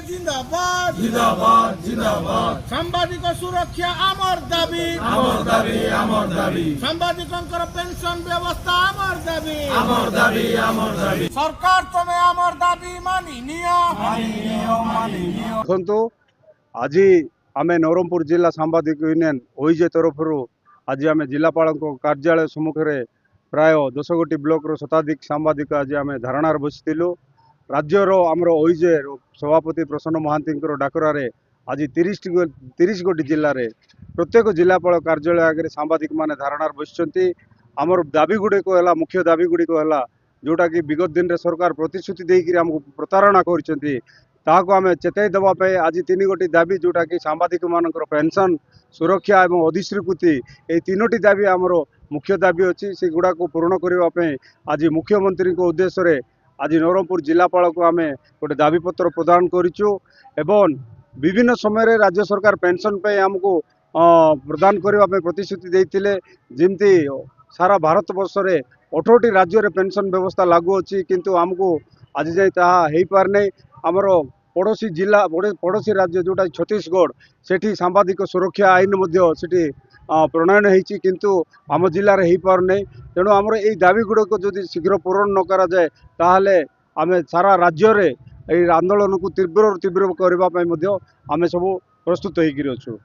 जिंदाबाद जिंदाबाद जिंदाबाद सांबादिक सुरक्षा आमर दाबी सांबादिकंकर पेंशन व्यवस्था आमर दाबी सरकार तमे आमर दाबी मानी नियो देखु आज आम नवरंगपुर जिला सांबादिक यूनियन ओईजे तरफ आज आम जिलापाल कार्यालय सम्मुखें प्राय 10 गोटी ब्लॉक शताधिक सांबादिक आज आम धारणार बसिलु राज्यर आमर ओईजे सभापति प्रसन्न महांती डाकरारे आज 30 गोटी जिले में प्रत्येक जिलापाल कार्यालय आगे सांबादिक माने धारणार बसिचंती आमर दाबी गुड़िक है मुख्य दाबी गुड़िक है जोटा कि विगत दिन में सरकार प्रतिश्रुति देकर आमको प्रतारणा करछंती ताको आम चेताई देवाई आज 3 गोटी दाबी जोटा कि सांबादिक मानकर पेंशन सुरक्षा और अधिस्वीकृति ये 3टी दाबी आमर मुख्य दाबी अच्छी से गुड़ा को पूर्ण करने आज मुख्यमंत्री उद्देश्य आज नवरंगपुर जिलापाल को आम गोटे दाबीपत्र प्रदान करूँ एवं विभिन्न समय राज्य सरकार पेंशन पे आमको प्रदान करने प्रतिश्रुति देते जमती सारा भारत वर्ष में 18टी राज्य में पेंशन व्यवस्था लागू अच्छी किंतु आमको आज जाए ताहा पारने आमर पड़ोसी जिला पड़ोसी राज्य जोटा छत्तीसगढ़ सेठी सांबादिक सुरक्षा आईन सेठी प्रणयन होती किंतु आम जिले में हो पारना तेणु आमर यही दाबी गुड़िक जदि शीघ्र पूरण न करा जाए ताहले आम सारा राज्य में आंदोलन को तीव्र करने आम सब प्रस्तुत होकर अच्छु।